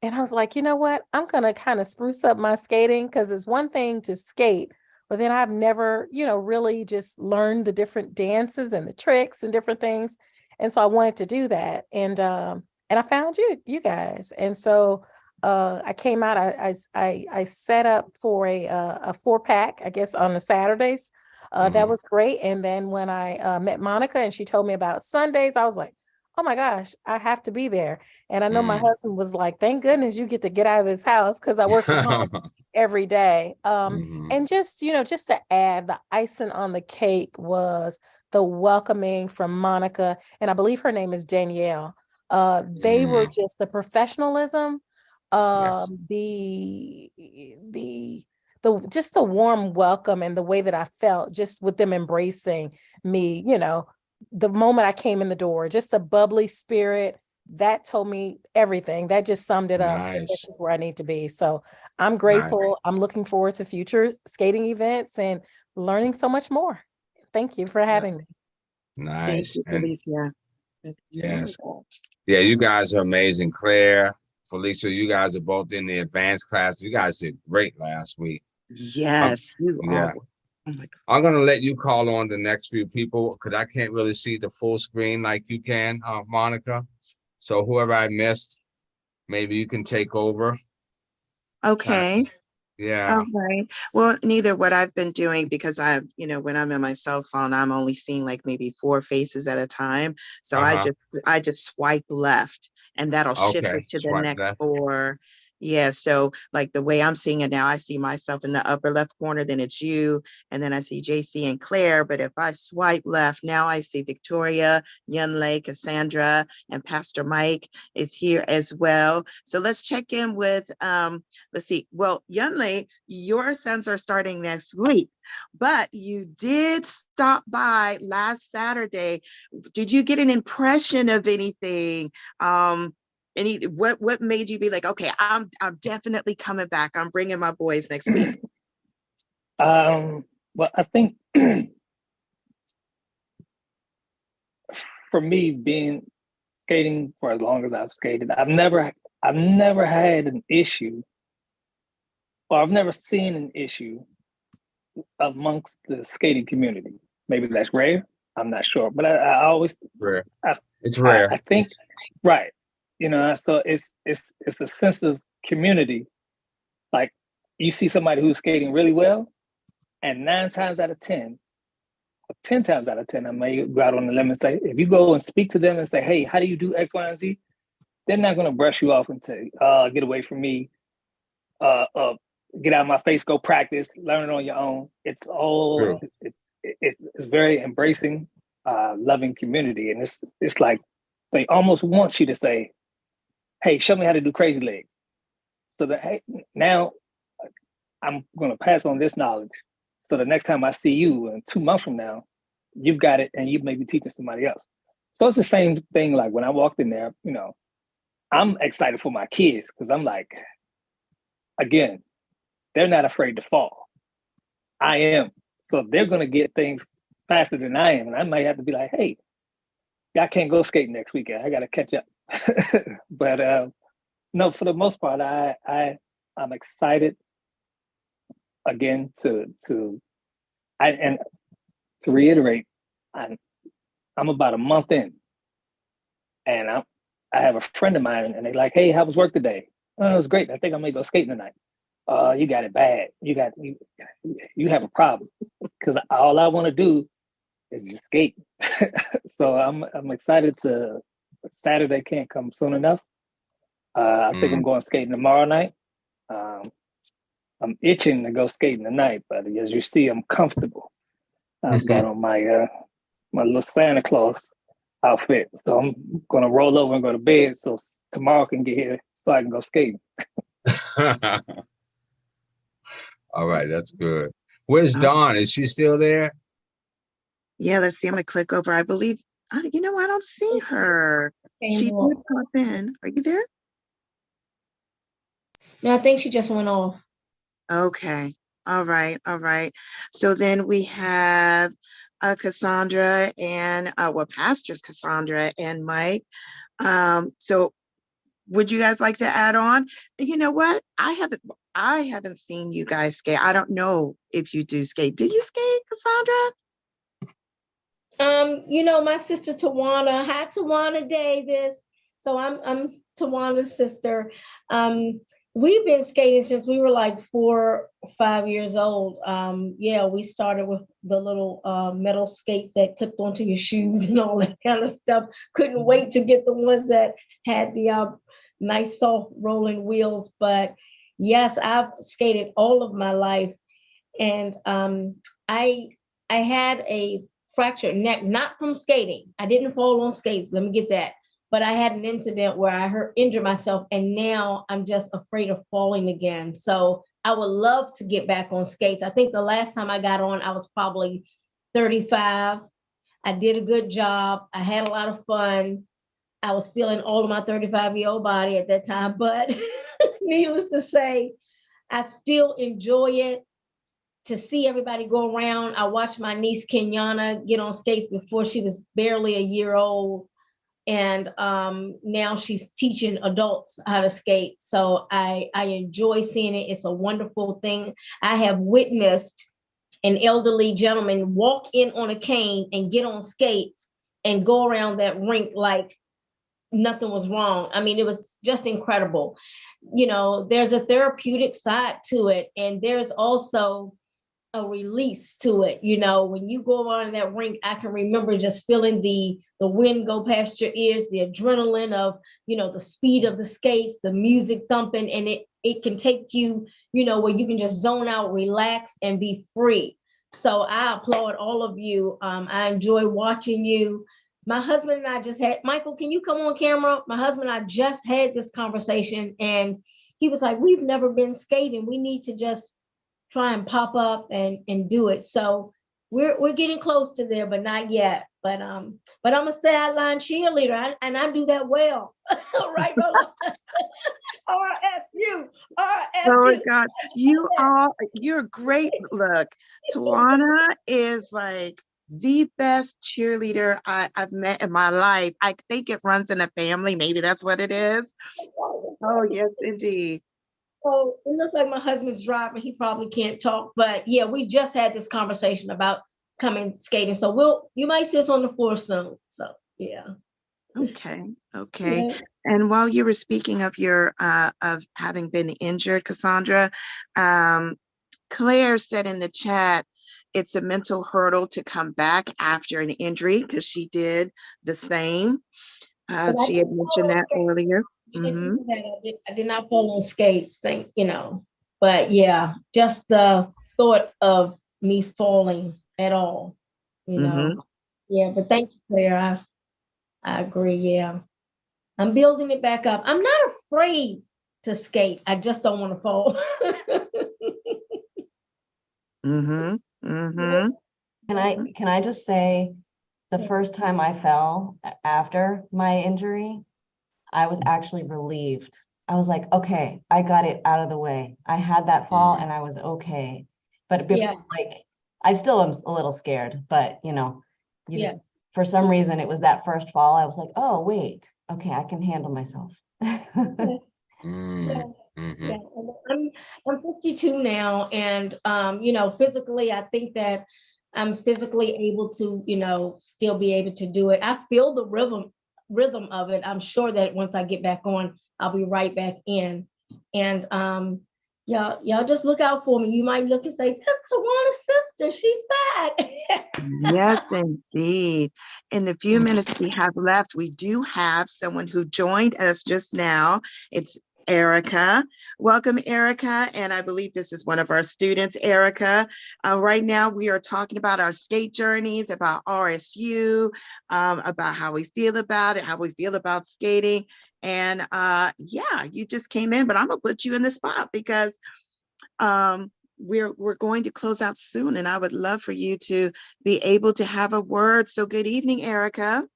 Speaker 3: and I was like, you know what? I'm going to kind of spruce up my skating because it's one thing to skate, but then I've never, really just learned the different dances and the tricks and different things. And so I wanted to do that. And I found you guys. And so I came out, I set up for a 4-pack, I guess, on the Saturdays. That was great. And then when I met Monica and she told me about Sundays, I was like, oh my gosh, I have to be there. And I know my husband was like, thank goodness you get to get out of this house because I work from home every day. And just to add, the icing on the cake was the welcoming from Monica, and I believe her name is Danielle. They were just the professionalism, the just the warm welcome and the way that I felt just with them embracing me, the moment I came in the door, just the bubbly spirit that told me everything. That just summed it up. This is where I need to be. So I'm grateful. I'm looking forward to future skating events and learning so much more. Thank you for having me.
Speaker 2: Nice.
Speaker 1: Thank you, Felicia.
Speaker 2: Yes. Yeah, you guys are amazing. Claire, Felicia, you guys are both in the advanced class. You guys did great last week.
Speaker 1: Yes.
Speaker 2: Yeah. Oh my God. I'm going to let you call on the next few people because I can't really see the full screen like you can, Monica. So whoever I missed, maybe you can take over.
Speaker 1: Okay.
Speaker 2: Yeah.
Speaker 1: All right. Well, neither what I've been doing because when I'm in my cell phone, I'm only seeing like maybe 4 faces at a time. So I just swipe left and that'll shift it to the next 4. Yeah. So like the way I'm seeing it now, I see myself in the upper left corner, then it's you, and then I see JC and Claire. But if I swipe left, now I see Victoria, Yunlei, Cassandra, and Pastor Mike is here as well. So let's check in with, let's see. Well, Yunlei, your sons are starting next week, but you did stop by last Saturday. Did you get an impression of anything? What made you be like, okay, I'm definitely coming back. I'm bringing my boys next week.
Speaker 8: Well, I think for me, being skating for as long as I've skated, I've never had an issue, or I've never seen an issue amongst the skating community. Maybe that's rare. I'm not sure, but I always
Speaker 2: rare. It's rare.
Speaker 8: I think right. So it's a sense of community. Like you see somebody who's skating really well, And 9 times out of 10, or 10 times out of 10, I may go out on the limb and say, if you go and speak to them and say, hey, how do you do X, Y, and Z? They're not going to brush you off and say, get away from me, get out of my face, go practice, learn it on your own. It's all, it's very embracing, loving community. And it's like, they almost want you to say, hey, show me how to do crazy legs. So that, hey, now I'm going to pass on this knowledge. So the next time I see you in 2 months from now, you've got it and you may be teaching somebody else. So it's the same thing. Like when I walked in there, you know, I'm excited for my kids because I'm like, again, they're not afraid to fall. I am. So they're going to get things faster than I am. And I might have to be like, hey, I can't go skating next weekend. I got to catch up. But no, for the most part, I'm excited again to reiterate, I'm about a month in, and I have a friend of mine, and they're like, "Hey, how was work today?" "Oh, it was great. I think I may go skating tonight." You got it bad. You have a problem because all I want to do is just skate. So I'm excited to. Saturday can't come soon enough. I think I'm going skating tomorrow night. I'm itching to go skating tonight, but as you see, I'm comfortable. I've got on my my little Santa Claus outfit, so I'm gonna roll over and go to bed so tomorrow can get here so I can go skating.
Speaker 2: All right, that's good. Where's Dawn? Is she still there?
Speaker 1: Yeah, let's see. I'm gonna click over. I believe, you know, I don't see her. She did pop in. Are you there?
Speaker 6: No, I think she just went off.
Speaker 1: Okay. All right. All right. So then we have Cassandra and pastors Cassandra and Mike. So would you guys like to add on? You know what? I haven't seen you guys skate. I don't know if you do skate. Do you skate, Cassandra?
Speaker 6: You know, my sister Tawana, hi Tawana Davis. So I'm Tawana's sister. We've been skating since we were like 4 or 5 years old. Yeah, we started with the little metal skates that clipped onto your shoes and all that kind of stuff. Couldn't wait to get the ones that had the nice soft rolling wheels. But yes, I've skated all of my life, and I had a fractured neck, not from skating. I didn't fall on skates. Let me get that. But I had an incident where I injured myself, and now I'm just afraid of falling again. So I would love to get back on skates. I think the last time I got on, I was probably 35. I did a good job. I had a lot of fun. I was feeling all of my 35-year-old body at that time, but needless to say, I still enjoy it. To see everybody go around. I watched my niece Kenyana get on skates before she was barely a year old. And now she's teaching adults how to skate. So I enjoy seeing it. It's a wonderful thing. I have witnessed an elderly gentleman walk in on a cane and get on skates and go around that rink like nothing was wrong. I mean, it was just incredible. You know, there's a therapeutic side to it. And there's also a release to it. You know, when you go on that rink, I can remember just feeling the wind go past your ears, the adrenaline of, you know, the speed of the skates, the music thumping, and it can take you, you know, where you can just zone out, relax, and be free. So I applaud all of you. I enjoy watching you. My husband and I just had, Michael, can you come on camera? My husband and I just had this conversation, and he was like, we've never been skating. We need to just try and pop up and do it. So we're getting close to there, but not yet. But I'm a sideline cheerleader, and I do that well. Right, Rollo? RSU.
Speaker 1: Oh my God, you're great. Look, Tawana is like the best cheerleader I've met in my life. I think it runs in the family. Maybe that's what it is. Oh yes, indeed.
Speaker 6: So it looks like my husband's driving. He probably can't talk, but yeah, we just had this conversation about coming skating. So you might see us on the floor soon. So yeah.
Speaker 1: Okay. Yeah. And while you were speaking of your of having been injured, Cassandra, Claire said in the chat, it's a mental hurdle to come back after an injury because she did the same. She had mentioned that earlier.
Speaker 6: I did not fall on skates, but yeah, just the thought of me falling at all, Yeah, but thank you, Claire. I agree. Yeah, I'm building it back up. I'm not afraid to skate. I just don't want to fall.
Speaker 5: Can I just say, the first time I fell after my injury, I was actually relieved. I was like, okay, I got it out of the way. I had that fall and I was okay. But before, like, I still am a little scared, but just, for some reason, it was that first fall. I was like, oh, wait, okay, I can handle myself.
Speaker 6: Yeah, I'm 52 now, and physically, I think that I'm physically able to, still be able to do it. I feel the rhythm of it. I'm sure that once I get back on, I'll be right back in. And y'all just look out for me. You might look and say, "That's Tawana's sister. She's back."
Speaker 1: Yes, indeed. In the few minutes we have left, we do have someone who joined us just now. It's Erica. Welcome, Erica. And I believe this is one of our students, Erica. Right now, we are talking about our skate journeys, about RSU, about how we feel about it, how we feel about skating. And yeah, you just came in, but I'm gonna put you in the spot because we're going to close out soon, and I would love for you to be able to have a word. So good evening, Erica.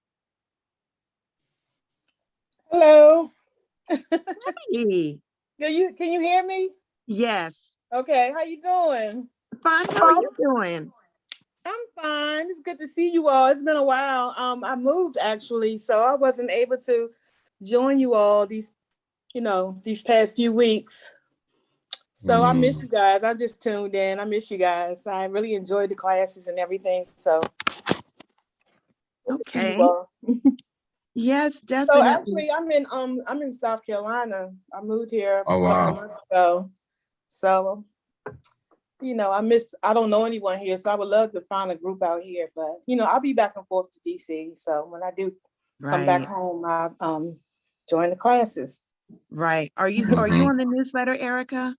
Speaker 9: Hello.
Speaker 1: Hey.
Speaker 9: Can you hear me?
Speaker 1: Yes.
Speaker 9: Okay, how you doing?
Speaker 1: Fine, how are you doing?
Speaker 9: I'm fine. It's good to see you all. It's been a while. I moved actually, so I wasn't able to join you all these past few weeks. So I miss you guys. I just tuned in. I miss you guys. I really enjoyed the classes and everything. So
Speaker 1: okay. Yes, definitely.
Speaker 9: So actually I'm in South Carolina. I moved here a couple
Speaker 2: wow.
Speaker 9: of months ago. So I don't know anyone here, so I would love to find a group out here, but I'll be back and forth to DC. So when I do come back home, I join the classes.
Speaker 1: Right. Are you on the newsletter, Erica?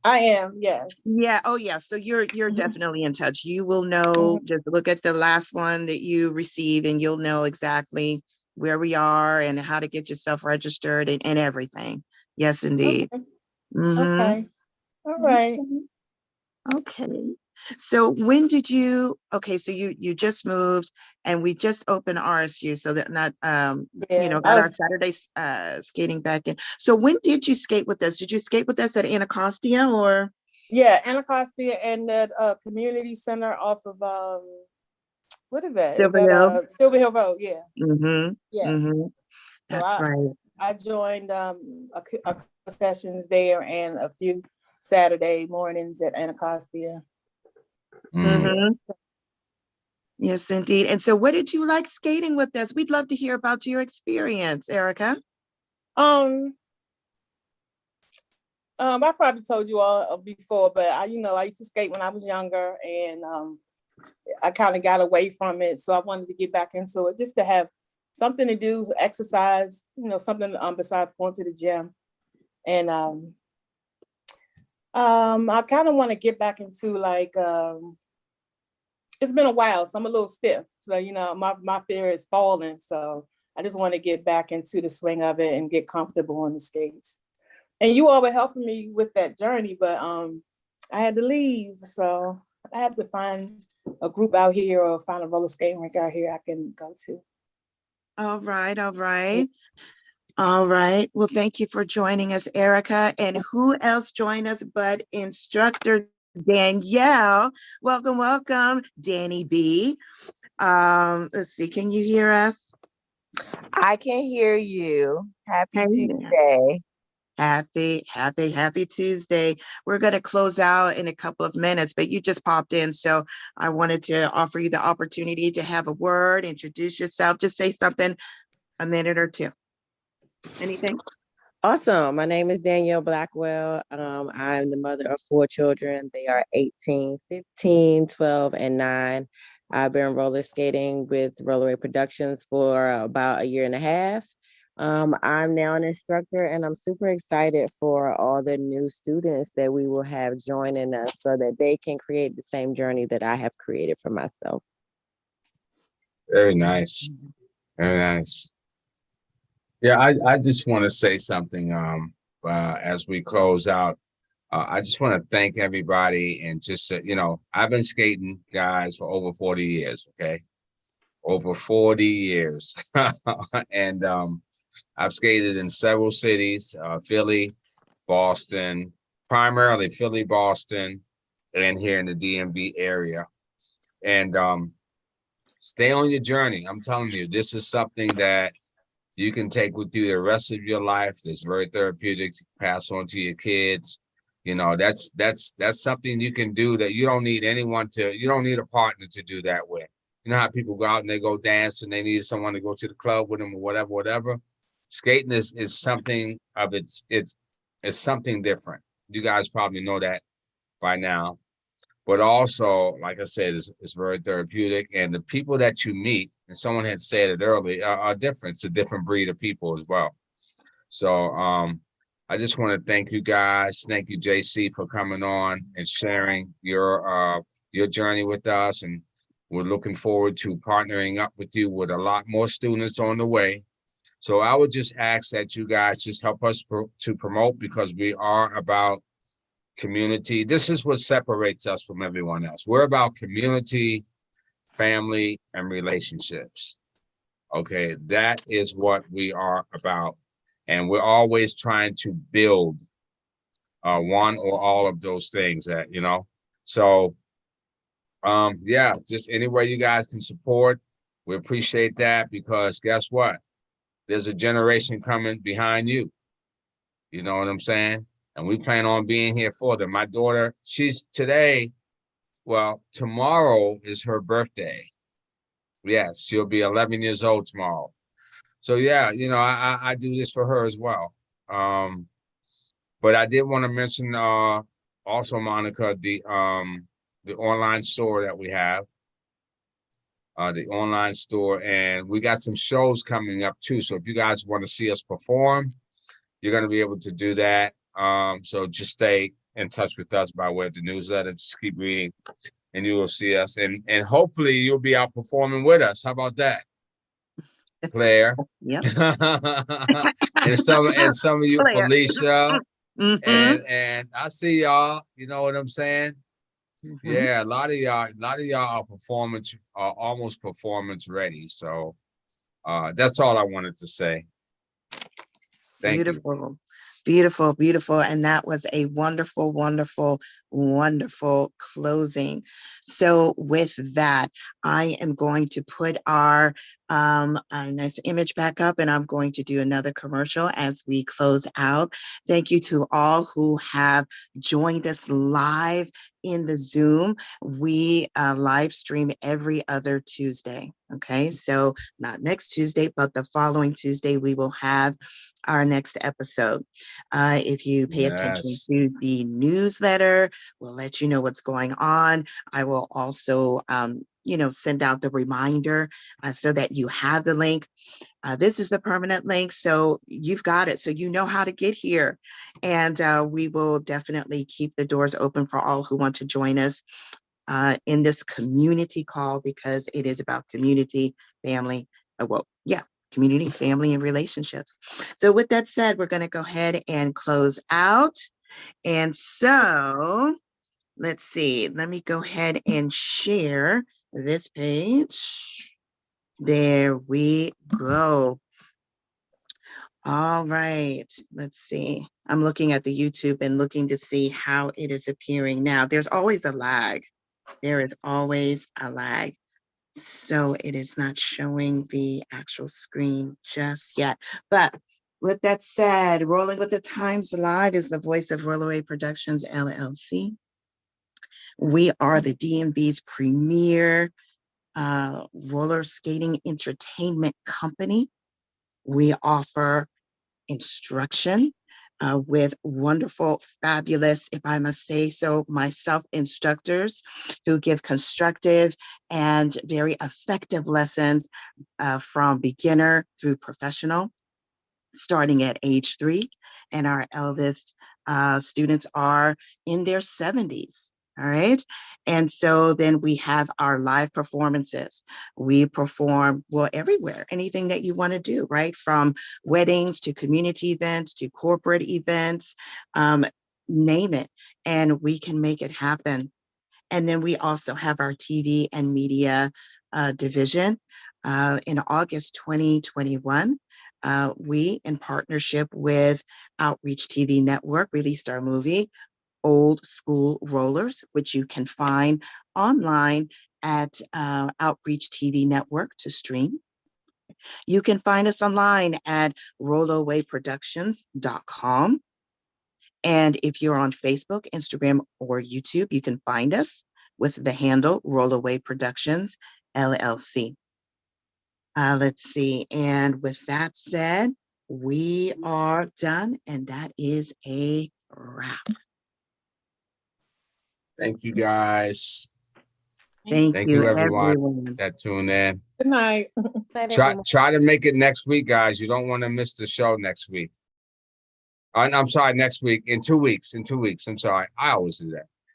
Speaker 9: I am, yes.
Speaker 1: Yeah. Oh, yeah. So you're definitely in touch. You will know, just look at the last one that you receive and you'll know exactly where we are and how to get yourself registered and everything. Yes, indeed.
Speaker 9: Okay. All right.
Speaker 1: Okay. So when did you, so you just moved and we just opened RSU, so that not, got our Saturday skating back in. So when did you skate with us? Did you skate with us at Anacostia or?
Speaker 9: Yeah, Anacostia and that community center off of, what is that?
Speaker 1: Silver Hill?
Speaker 9: Silver Hill Road, yeah.
Speaker 1: Yes. That's
Speaker 9: so
Speaker 1: right.
Speaker 9: I joined a sessions there and a few Saturday mornings at Anacostia.
Speaker 1: Yes, indeed. And so what did you like skating with us? We'd love to hear about your experience, Erica.
Speaker 9: I probably told you all before, but I used to skate when I was younger, and I kind of got away from it. So I wanted to get back into it just to have something to do, exercise, something besides going to the gym. And I kind of want to get back into it's been a while, so I'm a little stiff. So, my fear is falling. So I just want to get back into the swing of it and get comfortable on the skates. And you all were helping me with that journey, but I had to leave. So I had to find a group out here or find a roller skating rink out here I can go to.
Speaker 1: All right. All right. Well, thank you for joining us, Erica. And who else joined us but instructor Danielle? Welcome, Danny B. Let's see, can you hear us?
Speaker 10: I can hear you. Happy
Speaker 1: Tuesday.
Speaker 10: Tuesday.
Speaker 1: Happy Tuesday. We're going to close out in a couple of minutes, but you just popped in. So I wanted to offer you the opportunity to have a word, introduce yourself, just say something, a minute or two. Anything?
Speaker 11: Awesome. My name is Danielle Blackwell. I'm the mother of 4 children. They are 18, 15, 12, and 9. I've been roller skating with Rolloway Productions for about a year and a half. I'm now an instructor, and I'm super excited for all the new students that we will have joining us so that they can create the same journey that I have created for myself.
Speaker 2: Very nice. Very nice. Yeah, I just want to say something as we close out. I just want to thank everybody and just, I've been skating, guys, for over 40 years, okay? Over 40 years. And I've skated in several cities, Philly, Boston, primarily Philly, Boston, and here in the DMV area. And stay on your journey. I'm telling you, this is something that you can take with you the rest of your life. That's very therapeutic to pass on to your kids. That's something you can do that you don't need you don't need a partner to do that with. You know how people go out and they go dance and they need someone to go to the club with them or whatever. Skating is something of it's something different. You guys probably know that by now. But also, like I said, it's very therapeutic. And the people that you meet, and someone had said it earlier, are different. It's a different breed of people as well. So I just want to thank you guys. Thank you, JC, for coming on and sharing your journey with us. And we're looking forward to partnering up with you with a lot more students on the way. So I would just ask that you guys just help us to promote, because we are about community. This is what separates us from everyone else. We're about community, family, and relationships. Okay, that is what we are about. And we're always trying to build one or all of those things So yeah, just any way you guys can support, we appreciate that, because guess what? There's a generation coming behind you. You know what I'm saying? And we plan on being here for them. My daughter, tomorrow is her birthday. Yes, she'll be 11 years old tomorrow. So yeah, I do this for her as well. But I did want to mention also, Monica, the online store that we have. The online store, and we got some shows coming up too. So if you guys want to see us perform, you're going to be able to do that. So just stay in touch with us by way of the newsletter. Just keep reading and you will see us. And hopefully you'll be out performing with us. How about that, Claire?
Speaker 1: Yep.
Speaker 2: and some of you,
Speaker 1: Claire.
Speaker 2: Felicia. And I see y'all, you know what I'm saying? Yeah, a lot of y'all are almost performance ready. So that's all I wanted to say. Thank you.
Speaker 1: Beautiful, beautiful. And that was a wonderful, wonderful, wonderful closing. So with that, I am going to put our nice image back up, and I'm going to do another commercial as we close out. Thank you to all who have joined us live in the Zoom. We live stream every other Tuesday. Okay, so not next Tuesday, but the following Tuesday, we will have our next episode. If you pay attention to the newsletter, we'll let you know what's going on. I will also, send out the reminder so that you have the link. This is the permanent link, so you've got it. So you know how to get here. And we will definitely keep the doors open for all who want to join us in this community call, because it is about community, family, community, family, and relationships. So with that said, we're going to go ahead and close out. And so let's see, let me go ahead and share this page. There we go. All right, let's see. I'm looking at the YouTube and looking to see how it is appearing now. There's always a lag. There is always a lag. So it is not showing the actual screen just yet. But with that said, Rolling with the Times Live is the voice of Rolloway Productions LLC. We are the DMV's premier roller skating entertainment company. We offer instruction with wonderful, fabulous, if I must say so myself, instructors who give constructive and very effective lessons from beginner through professional, starting at age 3. And our eldest students are in their 70s. All right. And so then we have our live performances. We perform, well, everywhere, anything that you want to do, right? From weddings to community events to corporate events, name it, and we can make it happen. And then we also have our TV and media division. In August 2021, we, in partnership with Outreach TV Network, released our movie, Old School Rollers, which you can find online at Outreach TV Network to stream. You can find us online at rollowayproductions.com. And if you're on Facebook, Instagram, or YouTube, you can find us with the handle Rolloway Productions LLC. Let's see. And with that said, we are done, and that is a wrap.
Speaker 2: Thank you, guys.
Speaker 1: Thank you, everyone
Speaker 2: that tuned in.
Speaker 9: Good night.
Speaker 2: Try to make it next week, guys. You don't want to miss the show next week. I'm sorry, next week, in 2 weeks. I'm sorry. I always do that.